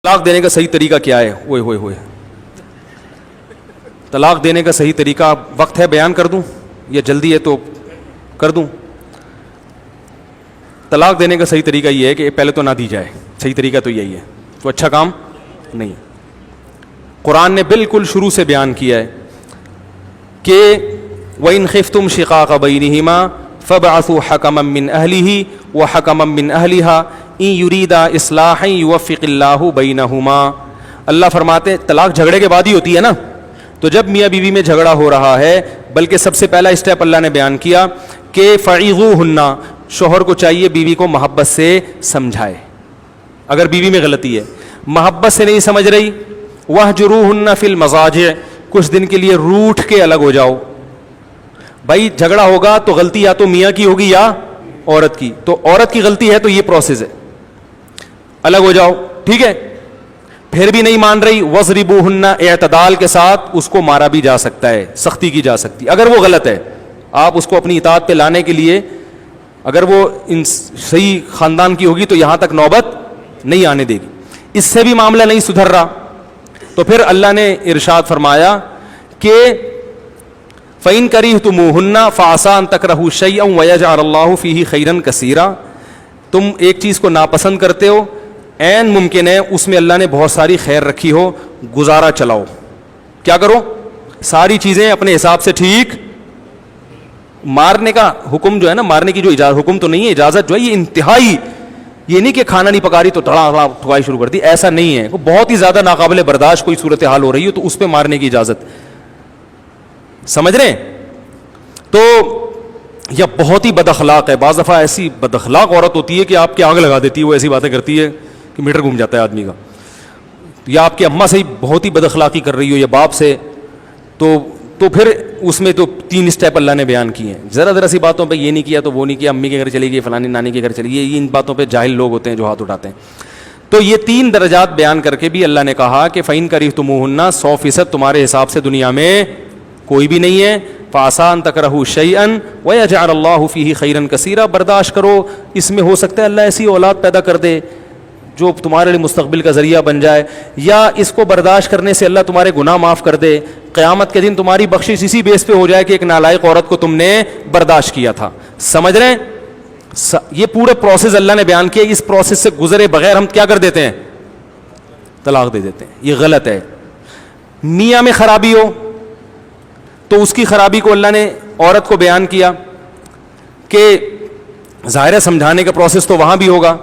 طلاق دینے کا صحیح طریقہ کیا ہے؟ اوئے ہوئے ہوئے طلاق دینے کا صحیح طریقہ وقت ہے بیان کر دوں یا جلدی ہے تو کر دوں؟ طلاق دینے کا صحیح طریقہ یہ ہے کہ پہلے تو نہ دی جائے، صحیح طریقہ تو یہی ہے، تو اچھا کام نہیں۔ قرآن نے بالکل شروع سے بیان کیا ہے کہ وَإِنْ خِفْتُمْ شِقَاقَ بَيْنِهِمَا فَابْعَثُوا حَكَمًا مِّنْ أَهْلِهِ وَحَكَمًا مِّنْ أَهْلِهَا إِن يُرِيدَا إِصْلَاحًا يُوَفِّقِ اللَّهُ بَيْنَهُمَا۔ اللہ فرماتے ہیں طلاق جھگڑے کے بعد ہی ہوتی ہے نا، تو جب میاں بیوی میں جھگڑا ہو رہا ہے، بلکہ سب سے پہلا اسٹیپ اللہ نے بیان کیا کہ فَعِظُوهُنَّ، شوہر کو چاہیے بیوی کو محبت سے سمجھائے۔ اگر بیوی میں غلطی ہے، محبت سے نہیں سمجھ رہی، وَاهْجُرُوهُنَّ فِي الْمَضَاجِعِ، کچھ دن کے لیے روٹھ کے الگ ہو جاؤ۔ بھائی جھگڑا ہوگا تو غلطی یا تو میاں کی ہوگی یا عورت کی، تو عورت کی غلطی ہے تو یہ پروسیس ہے، الگ ہو جاؤ، ٹھیک ہے؟ پھر بھی نہیں مان رہی، وَضْرِبُوهُنَّ، اعتدال کے ساتھ اس کو مارا بھی جا سکتا ہے، سختی کی جا سکتی ہے۔ اگر وہ غلط ہے، آپ اس کو اپنی اطاعت پہ لانے کے لیے، اگر وہ صحیح خاندان کی ہوگی تو یہاں تک نوبت نہیں آنے دے گی۔ اس سے بھی معاملہ نہیں سدھر رہا تو پھر اللہ نے ارشاد فرمایا کہ فَإِن كَرِهْتُمُوهُنَّ فَعَسَىٰ أَن تَكْرَهُوا شَيْئًا وَيَجْعَلَ اللَّهُ فِيهِ خَيْرًا كَثِيرًا، تم ایک چیز کو ناپسند کرتے ہو، عین ممکن ہے اس میں اللہ نے بہت ساری خیر رکھی ہو، گزارا چلاؤ۔ کیا کرو؟ ساری چیزیں اپنے حساب سے ٹھیک۔ مارنے کا حکم جو ہے نا، مارنے کی جو اجازت، حکم تو نہیں ہے، اجازت جو ہے یہ انتہائی، یہ نہیں کہ کھانا نہیں پکا رہی تو دھڑا دھڑا ٹھکائی شروع کر دی، ایسا نہیں ہے۔ بہت ہی زیادہ ناقابل برداشت کوئی صورتحال ہو رہی ہو تو اس پہ مارنے کی اجازت، سمجھ رہے ہیں؟ تو یا بہت ہی بد اخلاق ہے، بعض دفعہ ایسی بد اخلاق عورت ہوتی ہے کہ آپ کی آگ لگا دیتی ہے، وہ ایسی باتیں کرتی ہے کہ میٹر گھوم جاتا ہے آدمی کا۔ یا آپ کی اماں سے بہت ہی بد اخلاقی کر رہی ہو یا باپ سے، تو پھر اس میں تو 3 اسٹیپ اللہ نے بیان کیے ہیں۔ ذرا سی باتوں پہ یہ نہیں کیا تو وہ نہیں کیا، امی کے گھر چلی گئی، فلانی نانی کے گھر چلی گئی، ان باتوں پہ جاہل لوگ ہوتے ہیں جو ہاتھ اٹھاتے ہیں۔ تو یہ 3 درجات بیان کر کے بھی اللہ نے کہا کہ فَإِن كَرِهْتُمُوهُنَّ، 100% تمہارے حساب سے دنیا میں کوئی بھی نہیں ہے، فَعَسَىٰ أَن تَكْرَهُوا شَيْئًا وَيَجْعَلَ اللَّهُ فِيهِ خَيْرًا كَثِيرًا، برداشت کرو، اس میں ہو سکتا ہے اللہ ایسی اولاد پیدا کر دے جو تمہارے لیے مستقبل کا ذریعہ بن جائے، یا اس کو برداشت کرنے سے اللہ تمہارے گناہ معاف کر دے، قیامت کے دن تمہاری بخشش اسی بیس پہ ہو جائے کہ ایک نالائق عورت کو تم نے برداشت کیا تھا۔ سمجھ رہے ہیں؟ یہ پورے پروسیس اللہ نے بیان کیا، اس پروسیس سے گزرے بغیر ہم کیا کر دیتے ہیں؟ طلاق دے دیتے ہیں۔ یہ غلط ہے۔ میاں میں خرابی ہو تو اس کی خرابی کو اللہ نے عورت کو بیان کیا کہ ظاہر سمجھانے کا پروسیس تو وہاں بھی ہوگا۔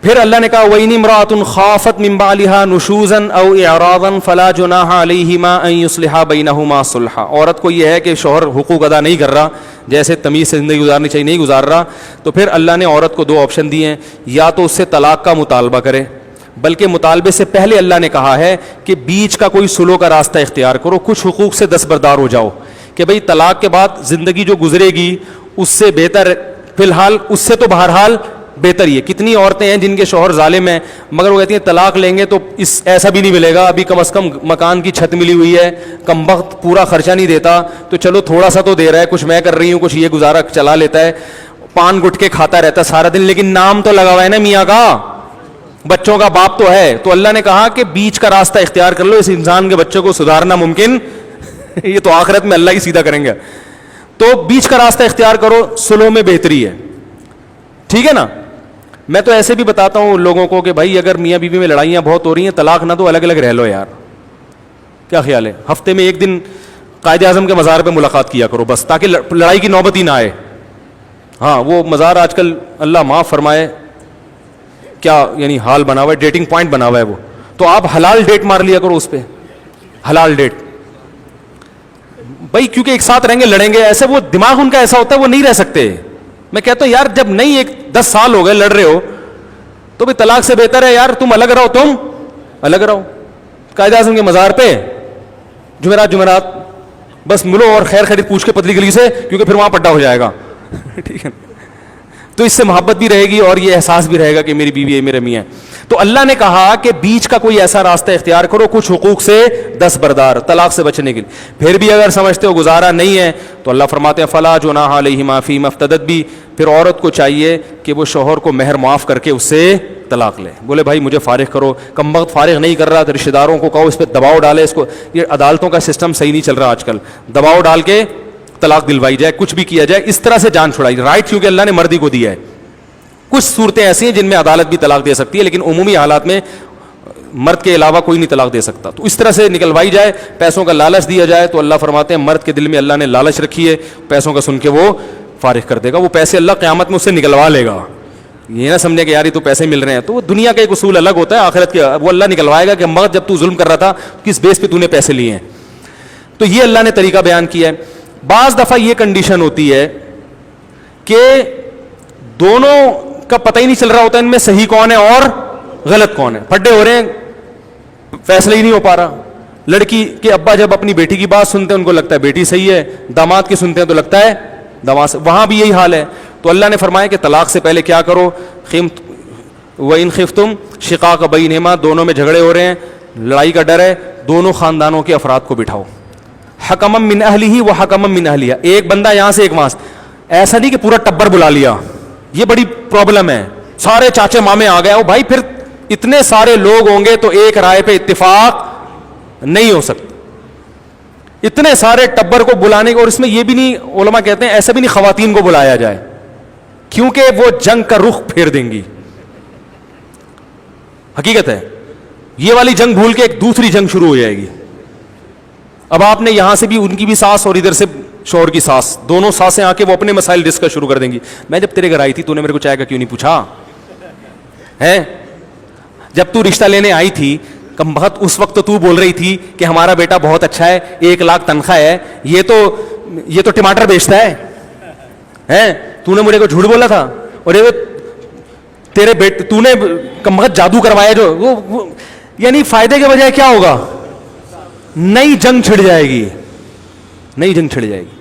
پھر اللہ نے کہا وَإِنِ امْرَأَةٌ خَافَتْ مِن بَعْلِهَا نُشُوزًا أَوْ إِعْرَاضًا فَلَا جُنَاحَ عَلَيْهِمَا أَن يُصْلِحَا بَيْنَهُمَا صُلْحًا، عورت کو یہ ہے کہ شوہر حقوق ادا نہیں کر رہا، جیسے تمیز سے زندگی گزارنی چاہیے نہیں گزار رہا، تو پھر اللہ نے عورت کو 2 آپشن دیے ہیں، یا تو اس سے طلاق کا مطالبہ کرے، بلکہ مطالبے سے پہلے اللہ نے کہا ہے کہ بیچ کا کوئی سلو کا راستہ اختیار کرو، کچھ حقوق سے دستبردار ہو جاؤ کہ بھئی طلاق کے بعد زندگی جو گزرے گی اس سے بہتر، فی الحال اس سے تو بہرحال بہتر ہی ہے۔ کتنی عورتیں ہیں جن کے شوہر ظالم ہیں مگر وہ کہتی ہیں طلاق لیں گے تو ایسا بھی نہیں ملے گا، ابھی کم از کم مکان کی چھت ملی ہوئی ہے، کم وقت پورا خرچہ نہیں دیتا تو چلو تھوڑا سا تو دے رہا ہے، کچھ میں کر رہی ہوں، کچھ یہ گزارا چلا لیتا ہے، پان گٹکے کھاتا رہتا ہے سارا دن، لیکن نام تو لگا ہوا ہے نا میاں کا، بچوں کا باپ تو ہے۔ تو اللہ نے کہا کہ بیچ کا راستہ اختیار کر لو، اس انسان کے بچوں کو سدھارنا ممکن یہ تو آخرت میں اللہ ہی سیدھا کریں گے، تو بیچ کا راستہ اختیار کرو، سلو میں بہتری ہے، ٹھیک ہے نا؟ میں تو ایسے بھی بتاتا ہوں لوگوں کو کہ بھائی اگر میاں بیوی میں لڑائیاں بہت ہو رہی ہیں، طلاق نہ دو، الگ الگ رہ لو یار، کیا خیال ہے؟ ہفتے میں 1 دن قائد اعظم کے مزار پہ ملاقات کیا کرو بس، تاکہ لڑائی کی نوبت ہی نہ آئے۔ ہاں وہ مزار آج کل اللہ معاف فرمائے کیا یعنی حال بنا ہوا ہے، ڈیٹنگ پوائنٹ بنا ہوا ہے وہ، تو آپ حلال ڈیٹ مار لیا کرو اس پہ، حلال ڈیٹ بھائی، کیونکہ ایک ساتھ رہیں گے لڑیں گے، ایسے وہ دماغ ان کا ایسا ہوتا ہے وہ نہیں رہ سکتے۔ میں کہتا ہوں یار جب نہیں 10 سال ہو گئے لڑ رہے ہو تو بھی طلاق سے بہتر ہے یار تم الگ رہو، تم الگ رہو، قائد اعظم کے مزار پہ جمعرات بس ملو اور خیر خیریت پوچھ کے پتلی گلی سے، کیونکہ پھر وہاں پڈا ہو جائے گا ٹھیک ہے۔ تو اس سے محبت بھی رہے گی اور یہ احساس بھی رہے گا کہ میری بیوی ہے, میرے میاں. تو اللہ نے کہا کہ بیچ کا کوئی ایسا راستہ اختیار کرو, کچھ حقوق سے دستبردار, طلاق سے بچنے کے لیے. پھر بھی اگر سمجھتے ہو گزارا نہیں ہے تو اللہ فرماتے ہیں فلا جناح علیہما فیما افتدت بھی, پھر عورت کو چاہیے کہ وہ شوہر کو مہر معاف کر کے اس سے طلاق لے. بولے بھائی مجھے فارغ کرو, کم وقت فارغ نہیں کر رہا تو رشتہ داروں کو کہو, اس پہ دباؤ ڈالے اس کو. یہ عدالتوں کا سسٹم صحیح نہیں چل رہا آج کل, دباؤ ڈال کے طلاق دلوائی جائے, کچھ بھی کیا جائے, اس طرح سے جان چھڑائی. رائٹ کیونکہ اللہ نے مردی کو دیا ہے. کچھ صورتیں ایسی ہیں جن میں عدالت بھی طلاق دے سکتی ہے, لیکن عمومی حالات میں مرد کے علاوہ کوئی نہیں طلاق دے سکتا. تو اس طرح سے نکلوائی جائے, پیسوں کا لالچ دیا جائے. تو اللہ فرماتے ہیں مرد کے دل میں اللہ نے لالچ رکھی ہے, پیسوں کا سن کے وہ فارغ کر دے گا. وہ پیسے اللہ قیامت میں اس سے نکلوا لے گا. یہ نہ سمجھے کہ یار یہ تو پیسے مل رہے ہیں, تو وہ دنیا کا ایک اصول الگ ہوتا ہے, آخرت کے وہ اللہ نکلوائے گا کہ مرد جب تو ظلم کر رہا تھا کس بیس پہ تو نے پیسے لیے ہیں. تو یہ اللہ نے طریقہ بیان کیا ہے. بعض دفعہ یہ کنڈیشن ہوتی ہے کہ دونوں کا پتہ ہی نہیں چل رہا ہوتا ان میں صحیح کون ہے اور غلط کون ہے, پھڈے ہو رہے ہیں, فیصلہ ہی نہیں ہو پا رہا. لڑکی کے ابا جب اپنی بیٹی کی بات سنتے ہیں ان کو لگتا ہے بیٹی صحیح ہے, داماد کی سنتے ہیں تو لگتا ہے داماد, وہاں بھی یہی حال ہے. تو اللہ نے فرمایا کہ طلاق سے پہلے کیا کرو, وَإِنْ خِفْتُمْ شِقَاقَ بَيْنِهِمَا, دونوں میں جھگڑے ہو رہے ہیں, لڑائی کا ڈر ہے, دونوں خاندانوں کے افراد کو بٹھاؤ. حکما من اہلہ و حکما من اہلیہ, ایک بندہ یہاں سے ایک وہاں سے. ایسا نہیں کہ پورا ٹبر بلا لیا, یہ بڑی پرابلم ہے. سارے چاچے مامے آ گئے ہو بھائی, پھر اتنے سارے لوگ ہوں گے تو ایک رائے پہ اتفاق نہیں ہو سکتا. اتنے سارے ٹبر کو بلانے کو, اور اس میں یہ بھی نہیں, علماء کہتے ہیں ایسا بھی نہیں خواتین کو بلایا جائے کیونکہ وہ جنگ کا رخ پھیر دیں گی. حقیقت ہے یہ والی جنگ بھول کے ایک دوسری جنگ شروع ہو جائے گی. اب آپ نے یہاں سے بھی ان کی بھی ساس اور ادھر سے شوہر کی ساس, دونوں ساسیں آ کے وہ اپنے مسائل ڈسکس شروع کر دیں گی. میں جب تیرے گھر آئی تھی تو نے میرے کو چائے کا کیوں نہیں پوچھا ہے, جب تو رشتہ لینے آئی تھی کم بخت اس وقت تو بول رہی تھی کہ ہمارا بیٹا بہت اچھا ہے, 1 لاکھ تنخواہ ہے, یہ تو ٹماٹر بیچتا ہے, تو نے مجھے کو جھوٹ بولا تھا. اور یہ تیرے بیٹے تو نے کم بخت جادو کروایا جو وہ یعنی فائدے کے بجائے کیا ہوگا, نئی جنگ چھڑ جائے گی, نئی جنگ چھڑ جائے گی.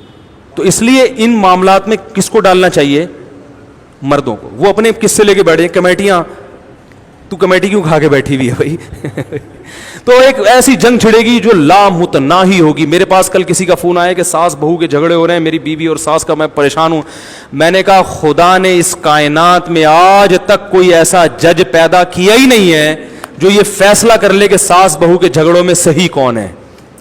تو اس لیے ان معاملات میں کس کو ڈالنا چاہیے, مردوں کو. وہ اپنے کس سے لے کے بیٹھے کمیٹیاں, تو کمیٹی کیوں کھا کے بیٹھی ہوئی ہے بھائی تو ایک ایسی جنگ چھڑے گی جو لامتناہی ہوگی. میرے پاس کل کسی کا فون آیا کہ ساس بہو کے جھگڑے ہو رہے ہیں, میری بیوی اور ساس کا, میں پریشان ہوں. میں نے کہا خدا نے اس کائنات میں آج تک کوئی ایسا جج پیدا کیا ہی نہیں ہے جو یہ فیصلہ کر لے کہ ساس بہو کے جھگڑوں میں صحیح کون ہے.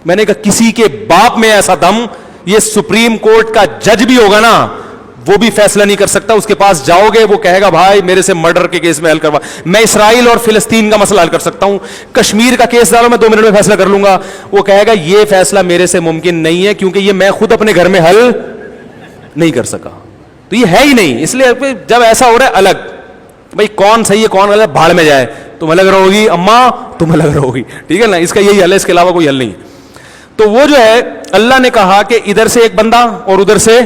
میں نے کہا کسی کے باپ میں ایسا دم, یہ سپریم کورٹ کا جج بھی ہوگا نا وہ بھی فیصلہ نہیں کر سکتا. اس کے پاس جاؤ گے وہ کہے گا بھائی میرے سے مرڈر کے کیس میں حل کروا, میں اسرائیل اور فلسطین کا مسئلہ حل کر سکتا ہوں, کشمیر کا کیس ڈالو میں 2 منٹ میں فیصلہ کر لوں گا. وہ کہے گا یہ فیصلہ میرے سے ممکن نہیں ہے کیونکہ یہ میں خود اپنے گھر میں حل نہیں کر سکا. تو یہ ہے ہی نہیں. اس لیے جب ایسا ہو رہا ہے الگ, بھائی کون صحیح ہے کون غلط بھاڑ میں جائے, تم الگ رہو گی اماں, تم الگ رہو گی, ٹھیک ہے نا, اس کا یہی حل ہے, اس کے علاوہ کوئی حل نہیں. تو وہ جو ہے اللہ نے کہا کہ ادھر سے ایک بندہ اور ادھر سے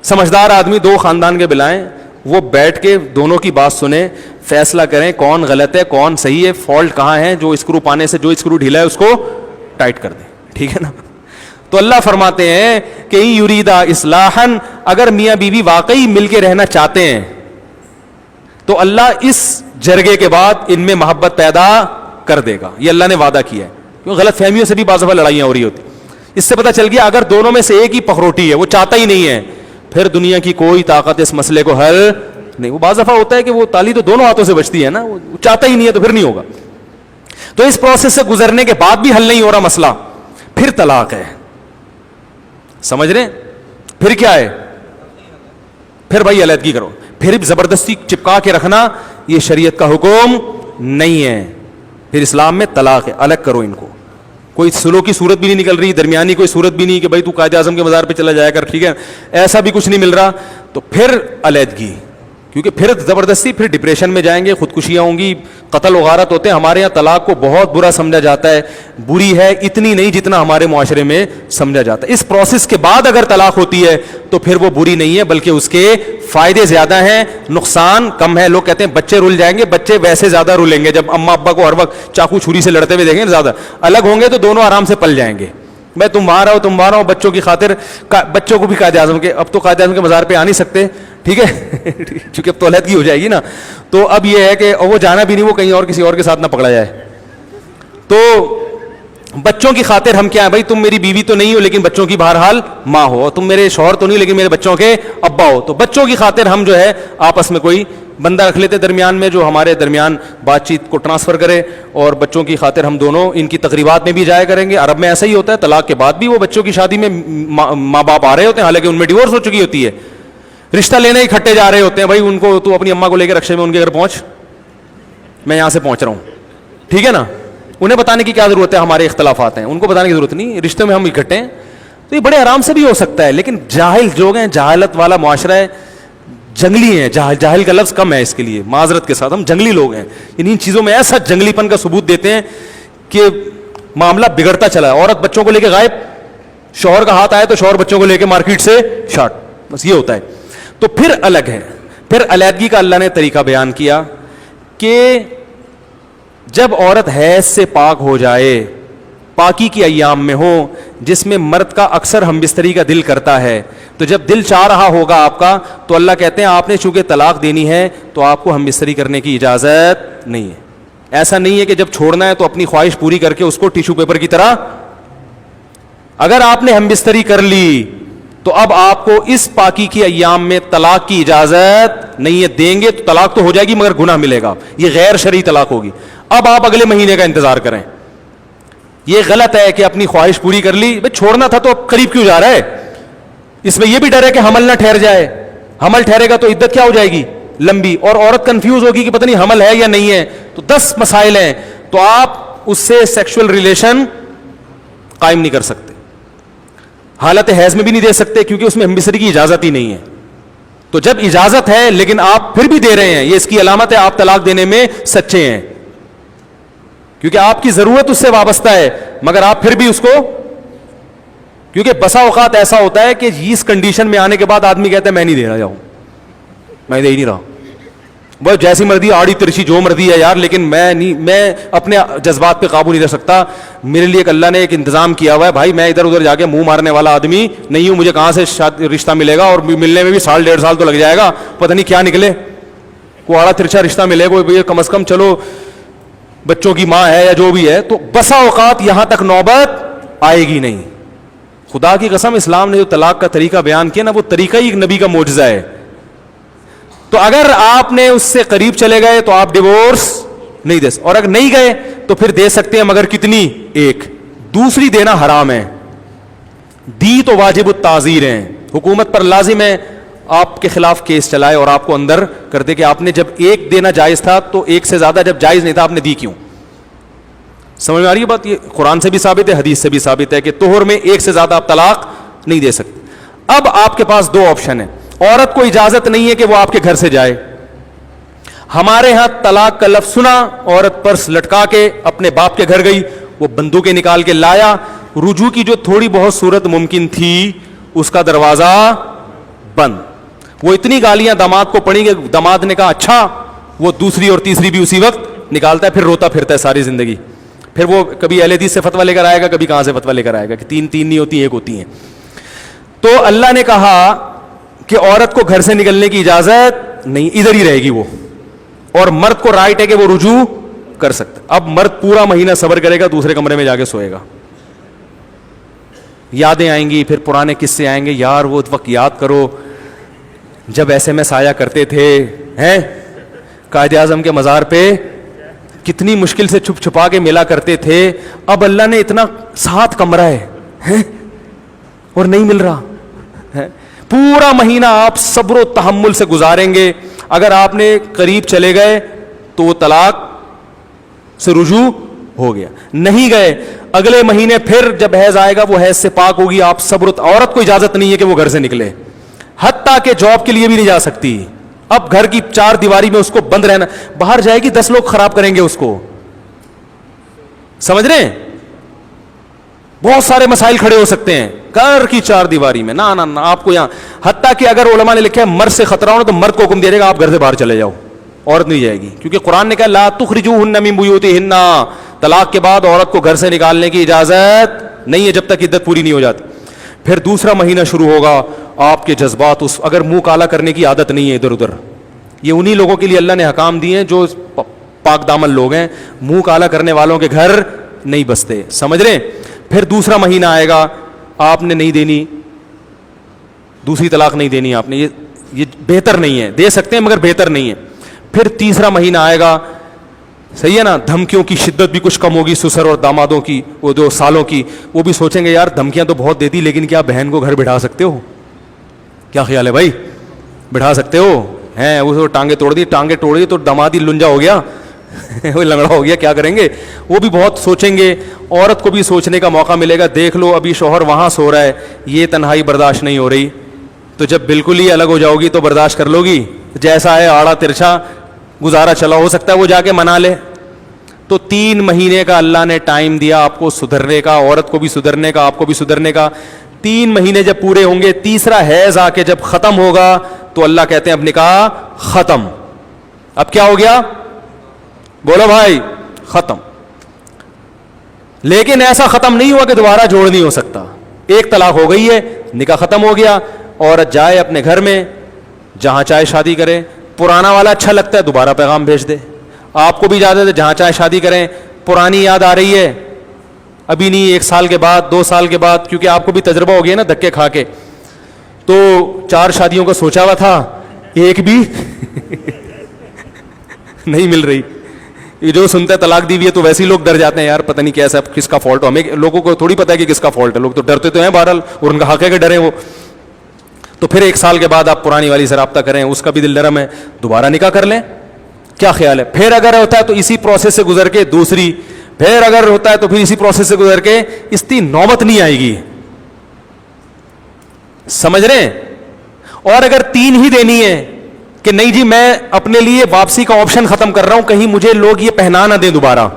سمجھدار آدمی, 2 خاندان کے بلائیں, وہ بیٹھ کے دونوں کی بات سنیں, فیصلہ کریں کون غلط ہے کون صحیح ہے, فالٹ کہاں ہے, جو اسکرو پانے سے جو اسکرو ڈھیلا ہے اس کو ٹائٹ کر دیں, ٹھیک ہے نا. تو اللہ فرماتے ہیں کہ یریدا اصلاحا, اگر میاں بیوی واقعی مل کے رہنا چاہتے ہیں تو اللہ اس جرگے کے بعد ان میں محبت پیدا کر دے گا. یہ اللہ نے وعدہ کیا ہے. کیوں غلط فہمیوں سے بھی بعض دفعہ لڑائیاں ہو رہی ہوتی. اس سے پتہ چل گیا اگر دونوں میں سے ایک ہی پخروٹی ہے, وہ چاہتا ہی نہیں ہے, پھر دنیا کی کوئی طاقت اس مسئلے کو حل نہیں. وہ بعض دفعہ ہوتا ہے کہ وہ تالی تو دونوں ہاتھوں سے بجتی ہے نا, وہ چاہتا ہی نہیں ہے تو پھر نہیں ہوگا. تو اس پروسیس سے گزرنے کے بعد بھی حل نہیں ہو رہا مسئلہ, پھر طلاق ہے. سمجھ رہے ہیں, پھر کیا ہے, پھر بھائی علیحدگی کرو. پھر زبردستی چپکا کے رکھنا یہ شریعت کا حکم نہیں ہے. پھر اسلام میں طلاق ہے, الگ کرو ان کو. کوئی سلو کی صورت بھی نہیں نکل رہی, درمیانی کوئی صورت بھی نہیں کہ بھائی تو قائد اعظم کے مزار پہ چلا جایا کر, ٹھیک ہے, ایسا بھی کچھ نہیں مل رہا. تو پھر علیحدگی, کیونکہ پھر زبردستی پھر ڈپریشن میں جائیں گے, خودکشیاں ہوں گی, قتل وغارت ہوتے ہیں. ہمارے یہاں طلاق کو بہت برا سمجھا جاتا ہے, بری ہے اتنی نہیں جتنا ہمارے معاشرے میں سمجھا جاتا ہے. اس پروسیس کے بعد اگر طلاق ہوتی ہے تو پھر وہ بری نہیں ہے, بلکہ اس کے فائدے زیادہ ہیں, نقصان کم ہے. لوگ کہتے ہیں بچے رول جائیں گے, بچے ویسے زیادہ رولیں گے جب اماں ابا کو ہر وقت چاقو چھری سے لڑتے ہوئے دیکھیں گے. زیادہ الگ ہوں گے تو دونوں آرام سے پل جائیں گے, میں تم وہاں رہو بچوں کی خاطر. بچوں کو بھی قائد اعظم کے, اب تو قائد اعظم کے مزار پہ آ نہیں سکتے, ٹھیک ہے چونکہ اب تو علیحدگی ہو جائے گی نا, تو اب یہ ہے کہ وہ جانا بھی نہیں, وہ کہیں اور کسی اور کے ساتھ نہ پکڑا جائے. تو بچوں کی خاطر ہم کیا ہے بھائی, تم میری بیوی تو نہیں ہو لیکن بچوں کی بہرحال ماں ہو, اور تم میرے شوہر تو نہیں لیکن میرے بچوں کے ابا ہو. تو بچوں کی خاطر ہم جو ہے آپس میں کوئی بندہ رکھ لیتے درمیان میں, جو ہمارے درمیان بات چیت کو ٹرانسفر کرے, اور بچوں کی خاطر ہم دونوں ان کی تقریبات میں بھی جایا کریں گے. عرب میں ایسا ہی ہوتا ہے, طلاق کے بعد بھی وہ بچوں کی شادی میں ماں باپ آ رہے ہوتے ہیں, حالانکہ ان میں ڈیورس ہو چکی ہوتی ہے, رشتہ لینے اکٹھے جا رہے ہوتے ہیں. بھائی ان کو, تو اپنی اماں کو لے کے رکشے میں ان کے گھر پہنچ, میں یہاں سے پہنچ رہا ہوں, ٹھیک ہے نا. انہیں بتانے کی کیا ضرورت ہے, ہمارے اختلافات ہیں, ان کو بتانے کی ضرورت نہیں, رشتے میں ہم اکٹھے ہیں. تو یہ بڑے آرام سے بھی ہو سکتا ہے, لیکن جاہل لوگ ہیں, جہالت والا معاشرہ ہے, جنگلی ہیں. جاہل کا لفظ کم ہے اس کے لیے, معذرت کے ساتھ, ہم جنگلی لوگ ہیں. ان چیزوں میں ایسا جنگلی پن کا ثبوت دیتے ہیں کہ معاملہ بگڑتا چلا ہے. عورت بچوں کو لے کے غائب, شوہر کا ہاتھ آئے تو شوہر بچوں کو لے کے مارکیٹ سے شارٹ, بس یہ ہوتا ہے. تو پھر الگ ہے, پھر علیحدگی کا اللہ نے طریقہ بیان کیا کہ جب عورت حیض سے پاک ہو جائے, پاکی کی ایام میں ہو, جس میں مرد کا اکثر ہم بستری کا دل کرتا ہے, تو جب دل چاہ رہا ہوگا آپ کا, تو اللہ کہتے ہیں آپ نے چونکہ طلاق دینی ہے تو آپ کو ہم بستری کرنے کی اجازت نہیں ہے. ایسا نہیں ہے کہ جب چھوڑنا ہے تو اپنی خواہش پوری کر کے اس کو ٹیشو پیپر کی طرح, اگر آپ نے ہم بستری کر لی تو اب آپ کو اس پاکی کی ایام میں طلاق کی اجازت نہیں ہے. دیں گے تو طلاق تو ہو جائے گی مگر گناہ ملے گا, یہ غیر شرعی طلاق ہوگی. اب آپ اگلے مہینے کا انتظار کریں. یہ غلط ہے کہ اپنی خواہش پوری کر لی, بھائی چھوڑنا تھا تو اب قریب کیوں جا رہا ہے. اس میں یہ بھی ڈر ہے کہ حمل نہ ٹھہر جائے, حمل ٹھہرے گا تو عدت کیا ہو جائے گی, لمبی, اور عورت کنفیوز ہوگی کہ پتہ نہیں حمل ہے یا نہیں ہے. تو 10 مسائل ہیں, تو آپ اس سے سیکشل ریلیشن قائم نہیں کر سکتے, حالت حیض میں بھی نہیں دے سکتے کیونکہ اس میں ہم بستری کی اجازت ہی نہیں ہے. تو جب اجازت ہے لیکن آپ پھر بھی دے رہے ہیں, یہ اس کی علامت ہے آپ طلاق دینے میں سچے ہیں, کیونکہ آپ کی ضرورت اس سے وابستہ ہے, مگر آپ پھر بھی اس کو, کیونکہ بسا اوقات ایسا ہوتا ہے کہ اس کنڈیشن میں آنے کے بعد آدمی کہتا ہے میں نہیں دے رہا, جاؤں میں دے ہی نہیں رہا, وہ جیسی مرضی آڑی ترچی جو مرضی ہے یار, لیکن میں نہیں, میں اپنے جذبات پہ قابو نہیں رکھ سکتا. میرے لیے ایک اللہ نے ایک انتظام کیا ہوا ہے بھائی, میں ادھر ادھر جا کے منہ مارنے والا آدمی نہیں ہوں. مجھے کہاں سے رشتہ ملے گا, اور ملنے میں بھی 1.5 سال تو لگ جائے گا, پتہ نہیں کیا نکلے, کوئی آڑا ترچا رشتہ ملے, کوئی کم از کم چلو بچوں کی ماں ہے یا جو بھی ہے. تو بسا اوقات یہاں تک نوبت آئے گی نہیں. خدا کی قسم, اسلام نے جو طلاق کا طریقہ بیان کیا نا, وہ طریقہ ہی ایک نبی کا معجزہ ہے. تو اگر آپ نے اس سے قریب چلے گئے تو آپ ڈیورس نہیں دے سکتے, اور اگر نہیں گئے تو پھر دے سکتے ہیں, مگر کتنی, ایک. دوسری دینا حرام ہے, دی تو واجب التعزیر ہیں, حکومت پر لازم ہے آپ کے خلاف کیس چلائے اور آپ کو اندر کر دے کہ آپ نے جب ایک دینا جائز تھا تو ایک سے زیادہ جب جائز نہیں تھا آپ نے دی کیوں. سمجھ میں آ رہی ہے بات؟ یہ قرآن سے بھی ثابت ہے, حدیث سے بھی ثابت ہے کہ طہر میں ایک سے زیادہ آپ طلاق نہیں دے سکتے. اب آپ کے پاس 2 آپشن ہیں. عورت کو اجازت نہیں ہے کہ وہ آپ کے گھر سے جائے. ہمارے ہاں طلاق کا لفظ سنا, عورت پرس لٹکا کے اپنے باپ کے گھر گئی, وہ بندوقیں نکال کے لایا, رجوع کی جو تھوڑی بہت صورت ممکن تھی اس کا دروازہ بند. وہ اتنی گالیاں داماد کو پڑیں کہ داماد نے کہا اچھا, وہ دوسری اور تیسری بھی اسی وقت نکالتا ہے, پھر روتا پھرتا ہے ساری زندگی. پھر وہ کبھی اہل حدیث سے فتویٰ لے کر آئے گا, کبھی کہاں سے فتویٰ لے کر آئے گا کہ 3 نہیں ہوتی, 1 ہوتی ہیں. تو اللہ نے کہا کہ عورت کو گھر سے نکلنے کی اجازت نہیں, ادھر ہی رہے گی وہ, اور مرد کو رائٹ ہے کہ وہ رجوع کر سکتا. اب مرد پورا مہینہ صبر کرے گا, دوسرے کمرے میں جا کے سوئے گا, یادیں آئیں گی, پھر پرانے قصے آئیں گے, یار وہ وقت یاد کرو جب ایسے میں سایہ کرتے تھے, ہیں قائد اعظم کے مزار پہ کتنی مشکل سے چھپ چھپا کے ملا کرتے تھے, اب اللہ نے اتنا 7 کمرہ ہے اور نہیں مل رہا ہے. پورا مہینہ آپ صبر و تحمل سے گزاریں گے. اگر آپ نے قریب چلے گئے تو وہ طلاق سے رجوع ہو گیا, نہیں گئے اگلے مہینے پھر جب حیض آئے گا وہ حیض سے پاک ہوگی. آپ صبر, عورت کو اجازت نہیں ہے کہ وہ گھر سے نکلے, حتیٰ کہ جاب کے لیے بھی نہیں جا سکتی. اب گھر کی 4 دیواری میں اس کو بند رہنا, باہر جائے گی 10 لوگ خراب کریں گے اس کو, سمجھ رہے ہیں؟ بہت سارے مسائل کھڑے ہو سکتے ہیں گھر کی 4 دیواری میں. نہ نہ آپ کو یہاں, حتیٰ کہ اگر علماء نے لکھا ہے مرد سے خطرہ ہو تو مرد کو حکم دے دے گا آپ گھر سے باہر چلے جاؤ, عورت نہیں جائے گی, کیونکہ قرآن نے کہا لا تخرجوہن من بیوتہن, طلاق کے بعد عورت کو گھر سے نکالنے کی اجازت نہیں ہے جب تک عدت پوری نہیں ہو جاتی. پھر دوسرا مہینہ شروع ہوگا, آپ کے جذبات اس, اگر منہ کالا کرنے کی عادت نہیں ہے ادھر ادھر, یہ انہی لوگوں کے لیے اللہ نے حکام دیے ہیں جو پاک دامن لوگ ہیں, منہ کالا کرنے والوں کے گھر نہیں بستے, سمجھ رہے ہیں. پھر دوسرا مہینہ آئے گا, آپ نے نہیں دینی, دوسری طلاق نہیں دینی آپ نے, یہ بہتر نہیں ہے, دے سکتے ہیں مگر بہتر نہیں ہے. پھر تیسرا مہینہ آئے گا, صحیح ہے نا, دھمکیوں کی شدت بھی کچھ کم ہوگی, سسر اور دامادوں کی, وہ جو سالوں کی, وہ بھی سوچیں گے یار دھمکیاں تو بہت دیتی, لیکن کیا بہن کو گھر بٹھا سکتے ہو, کیا خیال ہے بھائی, بٹھا سکتے ہو ہیں, وہ ٹانگیں توڑ دی, ٹانگیں توڑی تو داماد ہی لنجا ہو گیا, وہ لنگڑا ہو گیا, کیا کریں گے, وہ بھی بہت سوچیں گے. عورت کو بھی سوچنے کا موقع ملے گا, دیکھ لو ابھی شوہر وہاں سو رہا ہے, یہ تنہائی برداشت نہیں ہو رہی, تو جب بالکل ہی الگ ہو جاؤ گی تو برداشت کر لو گی, جیسا ہے آڑا ترچھا گزارا چلا, ہو سکتا ہے وہ جا کے منا لے. تو 3 مہینے کا اللہ نے ٹائم دیا آپ کو سدھرنے کا, عورت کو بھی سدھرنے کا, آپ کو بھی سدھرنے کا. 3 مہینے جب پورے ہوں گے, تیسرا حیض آ کے جب ختم ہوگا تو اللہ کہتے ہیں اب نکاح ختم. اب کیا ہو گیا, بولو بھائی, ختم. لیکن ایسا ختم نہیں ہوا کہ دوبارہ جوڑ نہیں ہو سکتا, ایک طلاق ہو گئی ہے, نکاح ختم ہو گیا, عورت جائے اپنے گھر میں جہاں چاہے شادی کرے, پرانا والا اچھا لگتا ہے دوبارہ پیغام بھیج دے, آپ کو بھی اجازت ہے جہاں چاہے شادی کریں, پرانی یاد آ رہی ہے ابھی نہیں, 1 سال کے بعد 2 سال کے بعد, کیونکہ آپ کو بھی تجربہ ہو گیا نا دھکے کھا کے, تو 4 شادیوں کا سوچا ہوا تھا, ایک بھی نہیں مل رہی. یہ جو سنتا ہے طلاق دی ہوئی ہے تو ویسے ہی لوگ ڈر جاتے ہیں, یار پتہ نہیں کیسا کس کا فالٹ ہو, ہمیں لوگوں کو تھوڑی پتہ ہے کہ کس کا فالٹ ہے, لوگ تو ڈرتے تو ہیں بہرحال, اور ان کا حق ہے کہ ڈریں وہ. تو پھر 1 سال کے بعد آپ پرانی والی سے رابطہ کریں, اس کا بھی دل نرم ہے, دوبارہ نکاح کر لیں, کیا خیال ہے. پھر اگر ہوتا ہے تو اسی پروسیس سے گزر کے دوسری, پھر اگر ہوتا ہے تو پھر اسی پروسیس سے گزر کے, اس کی نوبت نہیں آئے گی, سمجھ رہے ہیں. اور اگر 3 ہی دینی ہے کہ نہیں جی میں اپنے لیے واپسی کا آپشن ختم کر رہا ہوں, کہیں مجھے لوگ یہ پہنا نہ دیں دوبارہ.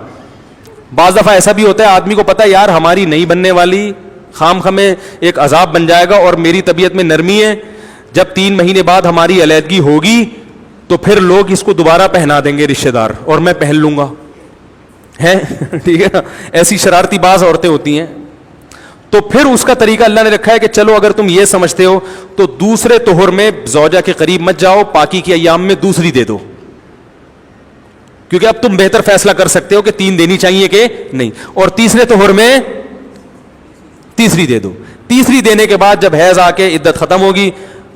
بعض دفعہ ایسا بھی ہوتا ہے آدمی کو پتا ہے یار ہماری نہیں بننے والی, خام خمیں ایک عذاب بن جائے گا, اور میری طبیعت میں نرمی ہے, جب 3 مہینے بعد ہماری علیحدگی ہوگی تو پھر لوگ اس کو دوبارہ پہنا دیں گے رشتے دار, اور میں پہن لوں گا, ہے ٹھیک ہے نا. ایسی شرارتی باز عورتیں ہوتی ہیں. تو پھر اس کا طریقہ اللہ نے رکھا ہے کہ چلو اگر تم یہ سمجھتے ہو تو دوسرے طہر میں زوجہ کے قریب مت جاؤ, پاکی کے ایام میں دوسری دے دو, کیونکہ اب تم بہتر فیصلہ کر سکتے ہو کہ 3 دینی چاہیے کہ نہیں, اور تیسرے طہر میں تیسری دے دو. تیسری دینے کے بعد جب حیض آ کے عدت ختم ہوگی,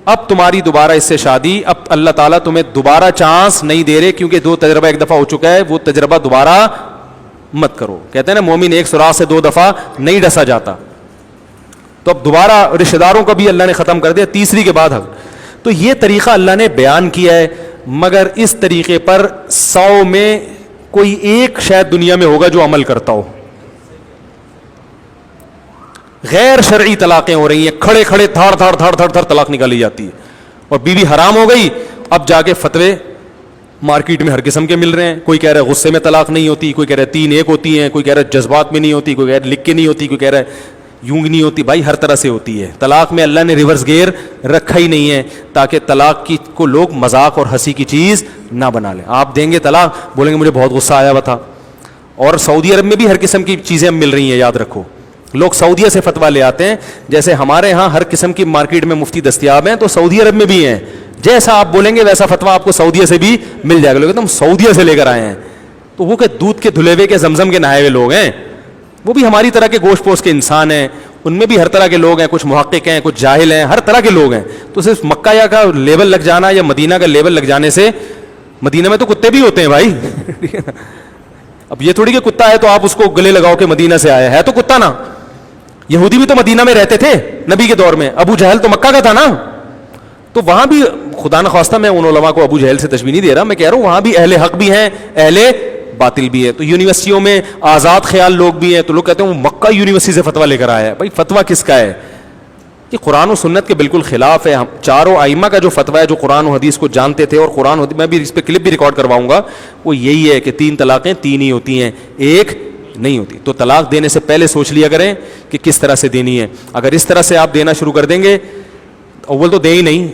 اب تمہاری دوبارہ اس سے شادی, اب اللہ تعالیٰ تمہیں دوبارہ چانس نہیں دے رہے, کیونکہ 2 تجربہ ایک دفعہ ہو چکا ہے, وہ تجربہ دوبارہ مت کرو. کہتے ہیں نا مومن ایک سوراخ سے 2 دفعہ نہیں ڈسا جاتا, تو اب دوبارہ رشتہ داروں کا بھی اللہ نے ختم کر دیا تیسری کے بعد. تو یہ طریقہ اللہ نے بیان کیا ہے, مگر اس طریقے پر 100 میں کوئی ایک شاید دنیا میں ہوگا جو عمل کرتا ہو. غیر شرعی طلاقیں ہو رہی ہیں, کھڑے کھڑے دھاڑ دھاڑ دھاڑ دھاڑ دھاڑ طلاق نکالی جاتی ہے, اور بیوی حرام ہو گئی. اب جا کے فتوے مارکیٹ میں ہر قسم کے مل رہے ہیں, کوئی کہہ رہا ہے غصے میں طلاق نہیں ہوتی, کوئی کہہ رہا ہے 3 ایک ہوتی ہیں, کوئی کہہ رہا ہے جذبات میں نہیں ہوتی, کوئی کہہ رہا ہے لکھ کے نہیں ہوتی, کوئی کہہ رہا ہے یوں نہیں ہوتی. بھائی ہر طرح سے ہوتی ہے. طلاق میں اللہ نے ریورس گیئر رکھا ہی نہیں ہے تاکہ طلاق کی کو لوگ مذاق اور ہنسی کی چیز نہ بنا لیں. آپ دیں گے طلاق, بولیں گے مجھے بہت غصہ آیا ہوا تھا. اور سعودی عرب میں بھی ہر قسم کی چیزیں مل رہی ہیں, یاد رکھو. لوگ سعودیہ سے فتویٰ لے آتے ہیں, جیسے ہمارے ہاں ہر قسم کی مارکیٹ میں مفتی دستیاب ہیں, تو سعودی عرب میں بھی ہیں. جیسا آپ بولیں گے ویسا فتویٰ آپ کو سعودیہ سے بھی مل جائے گا. لوگ تم سعودیہ سے لے کر آئے ہیں, تو وہ کہ دودھ کے دھلے ہوئے کے زمزم کے نہائے ہوئے لوگ ہیں, وہ بھی ہماری طرح کے گوشت پوش کے انسان ہیں. ان میں بھی ہر طرح کے لوگ ہیں, کچھ محقق ہیں, کچھ جاہل ہیں, ہر طرح کے لوگ ہیں. تو صرف مکہ یا کا لیبل لگ جانا یا مدینہ کا لیبل لگ جانے سے, مدینہ میں تو کتے بھی ہوتے ہیں بھائی. اب یہ تھوڑی کہ کتا ہے تو آپ اس کو گلے لگاؤ کہ مدینہ سے آیا ہے, تو کتا نا. یہودی بھی تو مدینہ میں رہتے تھے نبی کے دور میں, ابو جہل تو مکہ کا تھا نا, تو وہاں بھی خدا نخواستہ میں ان علماء کو ابو جہل سے تشبیہ نہیں دے رہا, میں کہہ رہا ہوں وہاں بھی اہل حق بھی ہیں, اہل باطل بھی ہے. تو یونیورسٹیوں میں آزاد خیال لوگ بھی ہیں, تو لوگ کہتے ہیں وہ مکہ یونیورسٹی سے فتویٰ لے کر آیا ہے. بھائی فتویٰ کس کا ہے؟ یہ قرآن و سنت کے بالکل خلاف ہے. چاروں ائمہ کا جو فتویٰ ہے, جو قرآن و حدیث کو جانتے تھے, اور قرآن و حدیث میں بھی اس پہ کلپ بھی ریکارڈ کرواؤں گا, وہ یہی ہے کہ 3 طلاقیں 3 ہی ہوتی ہیں, ایک نہیں ہوتی. تو طلاق دینے سے پہلے سوچ لیا کریں کہ کس طرح سے دینی ہے. اگر اس طرح سے آپ دینا شروع کر دیں گے, اول تو دیں ہی نہیں,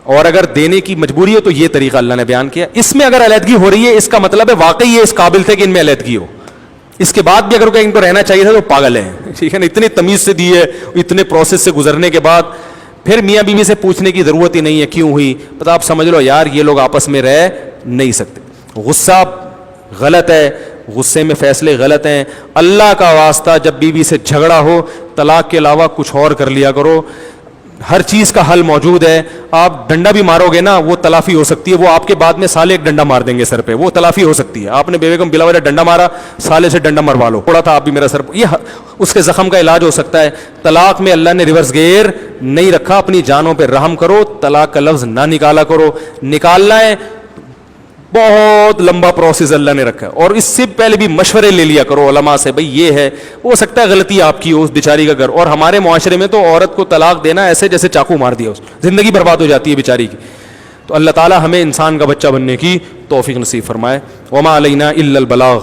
اور اگر دینے کی مجبوری ہو تو یہ طریقہ اللہ نے بیان کیا. اس میں اگر علیحدگی ہو رہی ہے, اس کا مطلب ہے واقعی یہ اس قابل تھے کہ ان میں علیحدگی ہو. اس کے بعد بھی اگر کہ ان کو رہنا چاہیے تھا تو پاگل ہیں, ٹھیک ہے نا. اتنی تمیز سے دی ہے, اتنے پروسیس سے گزرنے کے بعد پھر میاں بیوی سے پوچھنے کی ضرورت ہی نہیں ہے کیوں ہوئی. پتہ آپ سمجھ لو یار یہ لوگ آپس میں رہ نہیں سکتے. غصہ غلط ہے, غصے میں فیصلے غلط ہیں. اللہ کا واسطہ جب بیوی سے جھگڑا ہو طلاق کے علاوہ کچھ اور کر لیا کرو, ہر چیز کا حل موجود ہے. آپ ڈنڈا بھی مارو گے نا وہ تلافی ہو سکتی ہے, وہ آپ کے بعد میں سالے ایک ڈنڈا مار دیں گے سر پہ, وہ تلافی ہو سکتی ہے. آپ نے بیوی کو بلا وجہ ڈنڈا مارا, سالے سے ڈنڈا مروا لو, پڑا تھا آپ بھی میرا سر, یہ اس کے زخم کا علاج ہو سکتا ہے. طلاق میں اللہ نے ریورس گیئر نہیں رکھا, اپنی جانوں پہ رحم کرو, طلاق کا لفظ نہ نکالا کرو. نکالنا ہے بہت لمبا پروسیس اللہ نے رکھا ہے, اور اس سے پہلے بھی مشورے لے لیا کرو علماء سے, بھئی یہ ہے, ہو سکتا ہے غلطی آپ کی ہو, اس بیچاری کا گھر. اور ہمارے معاشرے میں تو عورت کو طلاق دینا ایسے جیسے چاقو مار دیا, اس زندگی برباد ہو جاتی ہے بیچاری کی. تو اللہ تعالی ہمیں انسان کا بچہ بننے کی توفیق نصیب فرمائے. وما علینا الا البلاغ.